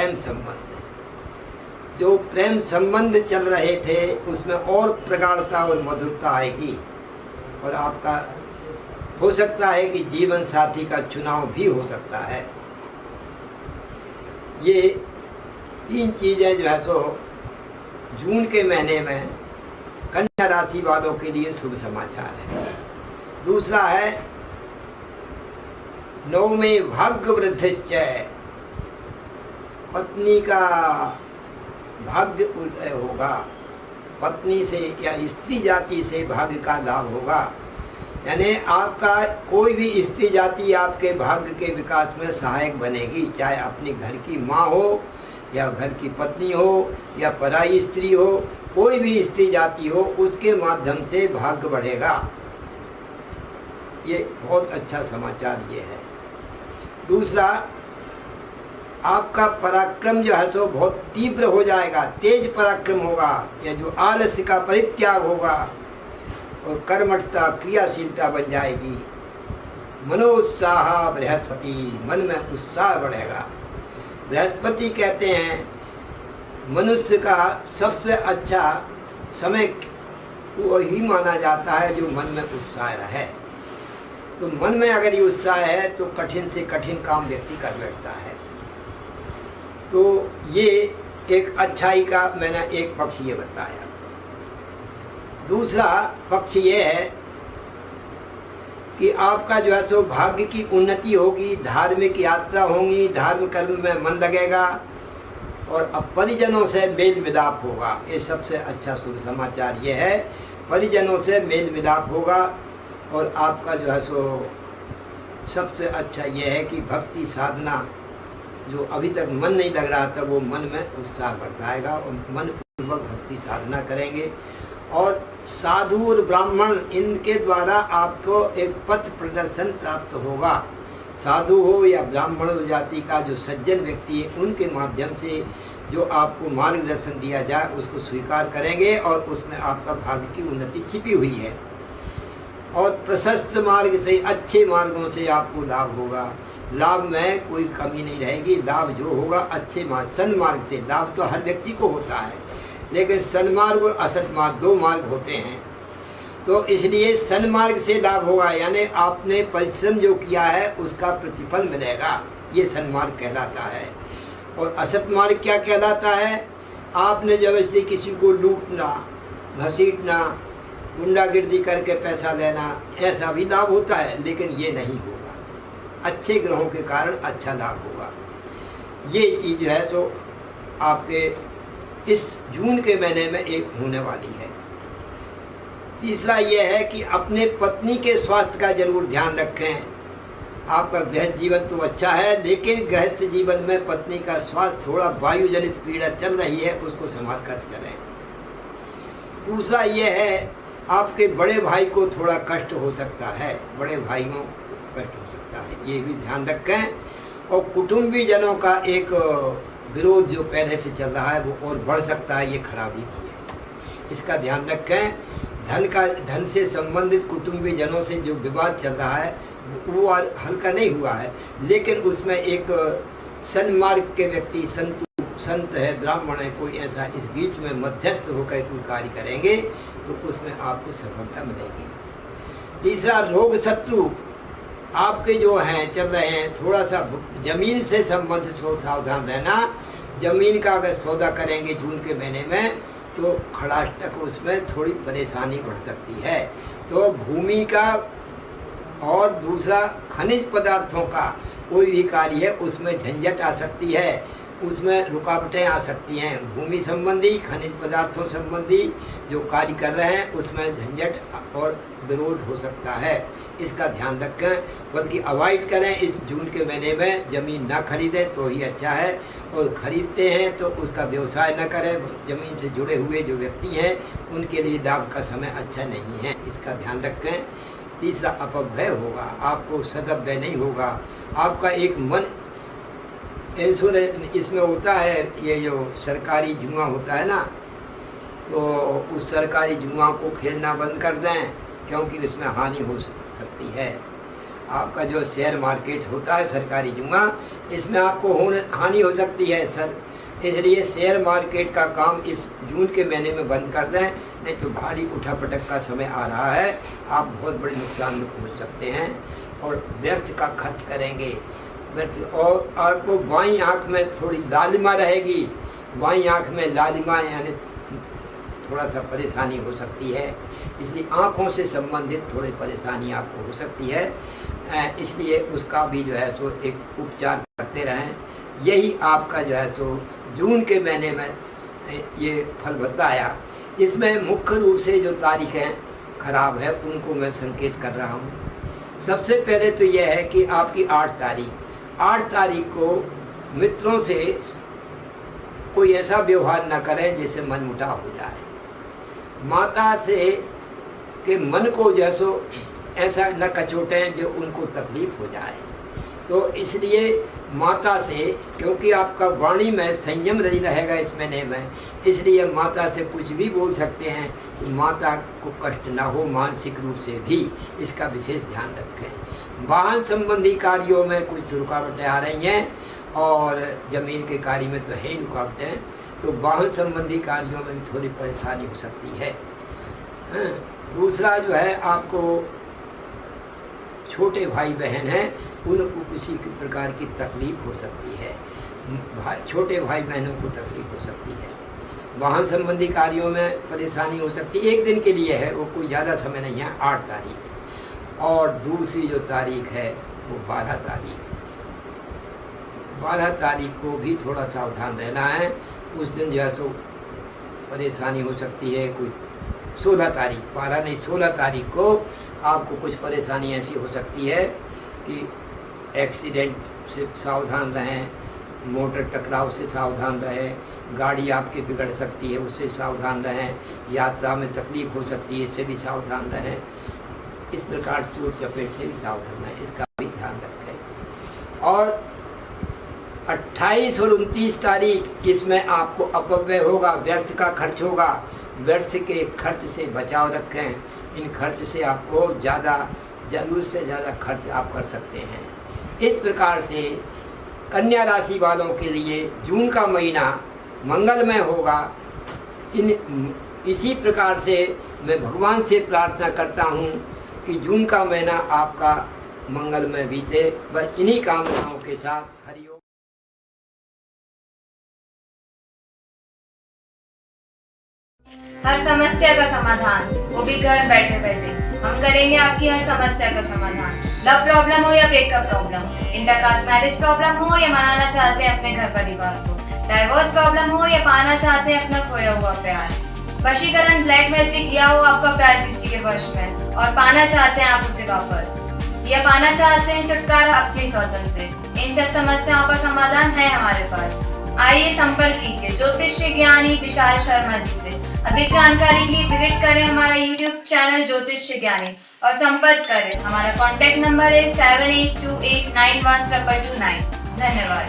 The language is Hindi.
प्रेम संबंध। जो प्रेम संबंध चल रहे थे उसमें और प्रगाढ़ता और मधुरता आएगी, और आपका हो सकता है कि जीवन साथी का चुनाव भी हो सकता है। ये 3 चीज़ें जो है सो जून के महीने में कन्या राशि वालों के लिए शुभ समाचार है। दूसरा है 9वें भाग्य वृद्धिश्चय, पत्नी का भाग्य उदय होगा, पत्नी से या स्त्री जाति से भाग्य का लाभ होगा। यानी आपका कोई भी स्त्री जाति आपके भाग्य के विकास में सहायक बनेगी, चाहे अपनी घर की माँ हो या घर की पत्नी हो या पराई स्त्री हो, कोई भी स्त्री जाति हो, उसके माध्यम से भाग्य बढ़ेगा। ये बहुत अच्छा समाचार ये है। दूसरा, आपका पराक्रम जो है सो बहुत तीव्र हो जाएगा, तेज पराक्रम होगा। यह जो आलस्य का परित्याग होगा और कर्मठता क्रियाशीलता बन जाएगी। मनोत्साह बृहस्पति, मन में उत्साह बढ़ेगा। बृहस्पति कहते हैं मनुष्य का सबसे अच्छा समय वही माना जाता है जो मन में उत्साह रहे। तो मन में अगर ये उत्साह है तो कठिन से कठिन काम व्यक्ति कर बैठता है। तो ये एक अच्छाई का मैंने एक पक्ष ये बताया। दूसरा पक्ष ये है कि आपका जो है सो भाग्य की उन्नति होगी, धार्मिक यात्रा होगी, धर्म कर्म में मन लगेगा और अब परिजनों से मेल मिलाप होगा। ये सबसे अच्छा शुभ समाचार ये है, परिजनों से मेल मिलाप होगा। और आपका जो है सो सबसे अच्छा ये है कि भक्ति साधना, जो अभी तक मन नहीं लग रहा था वो मन में उत्साह बढ़ जाएगा और मन पूर्वक भक्ति साधना करेंगे। और साधु और ब्राह्मण, इनके द्वारा आपको एक पथ प्रदर्शन प्राप्त होगा। साधु हो या ब्राह्मण जाति का जो सज्जन व्यक्ति है, उनके माध्यम से जो आपको मार्गदर्शन दिया जाए उसको स्वीकार करेंगे और उसमें आपका भाग्य की उन्नति छिपी हुई है। और प्रशस्त मार्ग से, अच्छे मार्गों से आपको लाभ होगा। लाभ में कोई कमी नहीं रहेगी। लाभ जो होगा अच्छे मार्ग, सन्मार्ग से। लाभ तो हर व्यक्ति को होता है, लेकिन सन्मार्ग और असतमार्ग 2 मार्ग होते हैं। तो इसलिए सन्मार्ग से लाभ होगा, यानी आपने परिश्रम जो किया है उसका प्रतिफल मिलेगा, ये सन्मार्ग कहलाता है। और असतमार्ग क्या कहलाता है? आपने जबरदस्ती किसी को लूटना, घसीटना, गुंडागिर्दी करके पैसा लेना, ऐसा भी लाभ होता है, लेकिन ये नहीं होगा। अच्छे ग्रहों के कारण अच्छा लाभ होगा। ये चीज़ है जो आपके इस जून के महीने में एक होने वाली है। तीसरा ये है कि अपने पत्नी के स्वास्थ्य का जरूर ध्यान रखें। आपका गृहस्थ जीवन तो अच्छा है, लेकिन गृहस्थ जीवन में पत्नी का स्वास्थ्य थोड़ा वायुजनित पीड़ा चल रही है, उसको संभाल कर चलें। दूसरा ये है आपके बड़े भाई को थोड़ा कष्ट हो सकता है, बड़े भाइयों को कष्ट हो सकता है, ये भी ध्यान रखें। और कुटुंबी जनों का एक विरोध जो पहले से चल रहा है वो और बढ़ सकता है, ये खराबी भी है, इसका ध्यान रखें। धन से संबंधित कुटुंबी जनों से जो विवाद चल रहा है वो हल्का नहीं हुआ है, लेकिन उसमें एक सन्मार्ग के व्यक्ति, संत है, ब्राह्मण है, कोई ऐसा इस बीच में मध्यस्थ होकर कोई कार्य करेंगे तो उसमें आपको सफलता मिलेगी। तीसरा, रोग शत्रु आपके जो हैं चल रहे हैं, थोड़ा सा जमीन से संबंधित सावधान रहना। जमीन का अगर सौदा करेंगे जून के महीने में तो खड़ाष्टक, उसमें थोड़ी परेशानी बढ़ सकती है। तो भूमि का और दूसरा खनिज पदार्थों का कोई भी कार्य है उसमें झंझट आ सकती है, उसमें रुकावटें आ सकती हैं। भूमि संबंधी, खनिज पदार्थों संबंधी जो कार्य कर रहे हैं उसमें झंझट और विरोध हो सकता है, इसका ध्यान रखें। बल्कि अवॉइड करें, इस जून के महीने में ज़मीन ना खरीदें तो ही अच्छा है। और ख़रीदते हैं तो उसका व्यवसाय न करें। ज़मीन से जुड़े हुए जो व्यक्ति हैं उनके लिए लाभ का समय अच्छा नहीं है, इसका ध्यान रखें। तीसरा, अपव्यय होगा, आपको सदव्यय नहीं होगा। आपका एक मन इंश्योरेंस इसमें होता है, ये जो सरकारी जुआ होता है ना, तो उस सरकारी जुआ को खेलना बंद कर दें, क्योंकि उसमें हानि हो सकती है। आपका जो शेयर मार्केट होता है सरकारी जुआ, इसमें आपको हानि हो सकती है सर। इसलिए शेयर मार्केट का काम इस जून के महीने में बंद कर दें, नहीं तो भारी उठापटक का समय आ रहा है, आप बहुत बड़े नुकसान में पहुंच सकते हैं और व्यर्थ का खर्च करेंगे। व्यर्थ, और आपको बाईं आँख में थोड़ी लालिमा रहेगी। बाईं आँख में लालिमा यानी थोड़ा सा परेशानी हो सकती है, इसलिए आँखों से संबंधित थोड़ी परेशानी आपको हो सकती है, इसलिए उसका भी जो है सो एक उपचार करते रहें। यही आपका जो है सो जून के महीने में ये फल बताया। इसमें मुख्य रूप से जो तारीखें खराब है उनको मैं संकेत कर रहा हूँ। सबसे पहले तो यह है कि आपकी 8 तारीख को मित्रों से कोई ऐसा व्यवहार न करें जिससे मनमुटाव हो जाए। माता से के मन को जैसो ऐसा न कचोटें जो उनको तकलीफ हो जाए। तो इसलिए माता से, क्योंकि आपका वाणी में संयम नहीं रहेगा इस महीने में, इसलिए माता से कुछ भी बोल सकते हैं कि माता को कष्ट न हो, मानसिक रूप से भी इसका विशेष ध्यान रखें। वाहन संबंधी कार्यों में कुछ रुकावटें आ रही हैं और ज़मीन के कार्य में तो है ही रुकावटें, तो वाहन संबंधी कार्यों में भी थोड़ी परेशानी हो सकती है। दूसरा जो है, आपको छोटे भाई बहन हैं उनको किसी प्रकार की तकलीफ हो सकती है, छोटे भाई बहनों को तकलीफ हो सकती है। वाहन संबंधी कार्यों में परेशानी हो सकती है, एक दिन के लिए है, वो कोई ज़्यादा समय नहीं है, 8 तारीख। और दूसरी जो तारीख है वो 12 तारीख। 12 तारीख को भी थोड़ा सावधान रहना है, उस दिन जो है सो परेशानी हो सकती है। कोई 16 तारीख, 12 नहीं 16 तारीख को आपको कुछ परेशानी ऐसी हो सकती है कि एक्सीडेंट से सावधान रहें, मोटर टकराव से सावधान रहें, गाड़ी आपकी बिगड़ सकती है उससे सावधान रहें, यात्रा में तकलीफ हो सकती है इससे भी सावधान रहें, इस प्रकार चोट चपेट से भी सावधान रहें, इसका भी ध्यान रखें। और 28 और 29 तारीख इसमें आपको अपव्यय होगा, व्यर्थ का खर्च होगा। व्यर्थ के खर्च से बचाव रखें, इन खर्च से आपको ज़्यादा ज़रूरत से ज़्यादा खर्च आप कर सकते हैं। इस प्रकार से कन्या राशि वालों के लिए जून का महीना मंगलमय होगा। इसी प्रकार से मैं भगवान से प्रार्थना करता हूँ कि जून का महीना आपका मंगलमय बीते। बस इन्हीं कामनाओं के साथ हरिओम। हर समस्या का समाधान, वो भी घर बैठे बैठे। हम करेंगे आपकी हर समस्या का समाधान। लव प्रॉब्लम हो या breakup problem, intercaste marriage problem हो या मनाना चाहते हैं अपने घर परिवार को, डाइवोर्स प्रॉब्लम हो या पाना चाहते हैं अपना खोया हुआ प्यार, वशीकरण ब्लैक मैजिक या हो आपका प्यार किसी के वश में और पाना चाहते हैं आप उसे वापस, या पाना चाहते हैं छुटकारा अपनी स्वतंत्र से, इन सब समस्याओं का समाधान है हमारे पास। आइए संपर्क कीजिए ज्योतिष ज्ञानी विशाल शर्मा जी से। अधिक जानकारी के लिए विजिट करें हमारा YouTube चैनल ज्योतिष ज्ञानी और संपर्क करें। हमारा कॉन्टैक्ट नंबर है 7828912229। धन्यवाद।